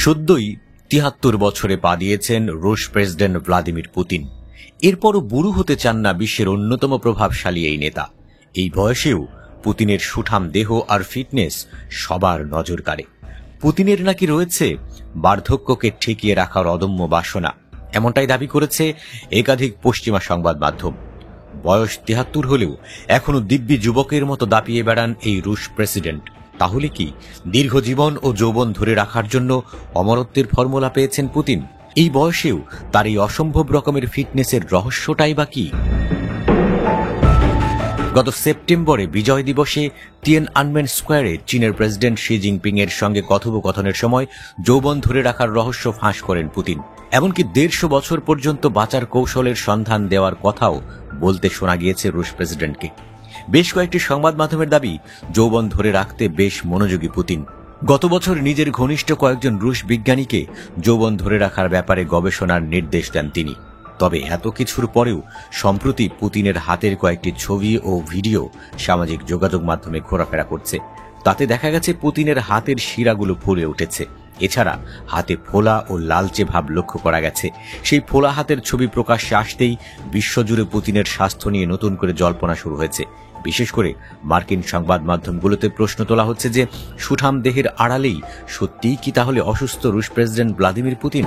সদ্যই ৭৩ বছরে পা দিয়েছেন রুশ প্রেসিডেন্ট ভ্লাদিমির পুতিন। এরপরও বুড়ো হতে চান না বিশ্বের অন্যতম প্রভাবশালী এই নেতা। এই বয়সেও পুতিনের সুঠাম দেহ আর ফিটনেস সবার নজর কাড়ে। পুতিনের নাকি রয়েছে বার্ধক্যকে ঠেকিয়ে রাখার অদম্য বাসনা, এমনটাই দাবি করেছে একাধিক পশ্চিমা সংবাদ মাধ্যম। বয়স ৭৩ হলেও এখনো দিব্যি যুবকের মতো দাপিয়ে বেড়ান এই রুশ প্রেসিডেন্ট। তাহলে কি দীর্ঘ জীবন ও যৌবন ধরে রাখার জন্য অমরত্বের ফর্মুলা পেয়েছেন পুতিন? এই বয়সেও তার এই অসম্ভব রকমের ফিটনেসের রহস্যটাই বা কি? গত সেপ্টেম্বরে বিজয় দিবসে টিয়েনআনমেন স্কোয়ারে চীনের প্রেসিডেন্ট শি জিনপিং এর সঙ্গে কথোপকথনের সময় যৌবন ধরে রাখার রহস্য ফাঁস করেন পুতিন। এমনকি ১৫০ বছর পর্যন্ত বাঁচার কৌশলের সন্ধান দেওয়ার কথাও বলতে শোনা গিয়েছে রুশ প্রেসিডেন্টকে। বেশ কয়েকটি সংবাদ মাধ্যমের দাবি, যৌবন ধরে রাখতে বেশ মনোযোগী পুতিন। গত বছর নিজের ঘনিষ্ঠ কয়েকজন রুশ বিজ্ঞানীকে যৌবন ধরে রাখার ব্যাপারে গবেষণার নির্দেশ দেন তিনি। তবে এত কিছুর পরেও সম্প্রতি পুতিনের হাতের কয়েকটি ছবি ও ভিডিও সামাজিক যোগাযোগ মাধ্যমে ঘোরাফেরা করছে। তাতে দেখা গেছে পুতিনের হাতের শিরাগুলো ফুলে উঠেছে। এছাড়া হাতে ফোলা ও লালচে ভাব লক্ষ্য করা গেছে। সেই ফোলা হাতের ছবি প্রকাশ্যে আসতেই বিশ্বজুড়ে পুতিনের স্বাস্থ্য নিয়ে নতুন করে জল্পনা শুরু হয়েছে। বিশেষ করে মার্কিন সংবাদ মাধ্যমগুলোতে প্রশ্ন তোলা হচ্ছে যে সুঠাম দেহের আড়ালেই সত্যিই কি তাহলে অসুস্থ রুশ president Vladimir Putin?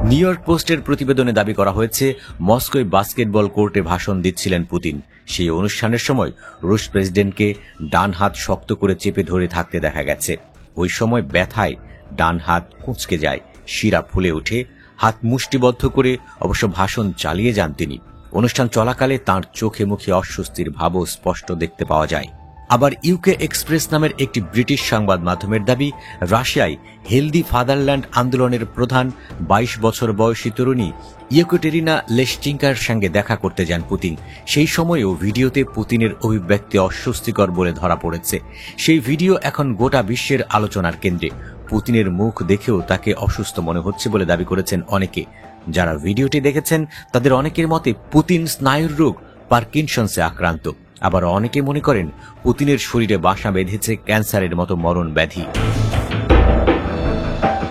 New York পোস্টের প্রতিবেদনে দাবি করা হয়েছে, মস্কোয় বাস্কেটবল কোর্টে ভাষণ দিচ্ছিলেন পুতিন। সেই অনুষ্ঠানের সময় রুশ প্রেসিডেন্টকে ডান হাত শক্ত করে চেপে ধরে থাকতে দেখা গেছে। ওই সময় ব্যথায় ডান হাত কুঁচকে যায়, শিরা ফুলে ওঠে, হাত মুষ্টিবদ্ধ করে অবশ্য ভাষণ চালিয়ে যান তিনি। অনুষ্ঠান চলাকালে তাঁর চোখে মুখে অস্বস্তির ভাবও স্পষ্ট দেখতে পাওয়া যায়। আবার ইউকে এক্সপ্রেস নামের একটি ব্রিটিশ সংবাদ মাধ্যমের দাবি, রাশিয়ায় হেলদি ফাদারল্যান্ড আন্দোলনের প্রধান ২২ বছর বয়সী তরুণী ইয়েকাটেরিনা লেশচিঙ্কার সঙ্গে দেখা করতে যান পুতিন। সেই সময়েও ভিডিওতে পুতিনের অভিব্যক্তি অস্বস্তিকর বলে ধরা পড়েছে। সেই ভিডিও এখন গোটা বিশ্বের আলোচনার কেন্দ্রে। পুতিনের মুখ দেখেও তাকে অসুস্থ মনে হচ্ছে বলে দাবি করেছেন অনেকে। যারা ভিডিওটি দেখেছেন তাদের অনেকের মতে পুতিন স্নায়ুর রোগ পার্কিনসন্সে আক্রান্ত। আবার অনেকে মনে করেন পুতিনের শরীরে বাসা বেঁধেছে ক্যান্সারের মতো মরণ ব্যাধি।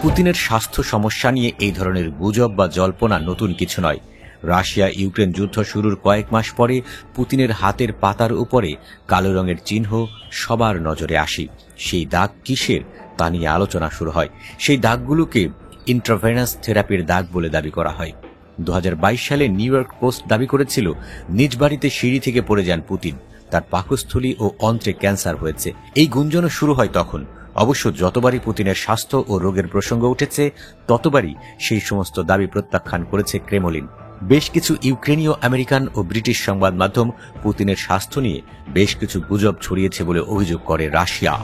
পুতিনের স্বাস্থ্য সমস্যা নিয়ে এই ধরনের গুজব বা জল্পনা নতুন কিছু নয়। রাশিয়া ইউক্রেন যুদ্ধ শুরুর কয়েক মাস পরে পুতিনের হাতের পাতার উপরে কালো রঙের চিহ্ন সবার নজরে আসে। সেই দাগ কিসের তা নিয়ে আলোচনা শুরু হয়। সেই দাগগুলোকে ইন্ট্রাভেনাস থেরাপির দাগ বলে দাবি করা হয়। ২০২২ সালে নিউ ইয়র্ক পোস্ট দাবি করেছিল নিজ বাড়িতে সিঁড়ি থেকে পড়ে যান পুতিন, তার পাকস্থলী ও অন্ত্রে ক্যান্সার হয়েছে। এই গুঞ্জনও শুরু হয় তখন। অবশ্য যতবারই পুতিনের স্বাস্থ্য ও রোগের প্রসঙ্গ উঠেছে ততবারই সেই সমস্ত দাবি প্রত্যাখ্যান করেছে ক্রেমলিন। বেশ কিছু ইউক্রেনীয়, আমেরিকান ও ব্রিটিশ সংবাদ মাধ্যম পুতিনের স্বাস্থ্য নিয়ে বেশ কিছু গুজব ছড়িয়েছে বলে অভিযোগ করে রাশিয়া।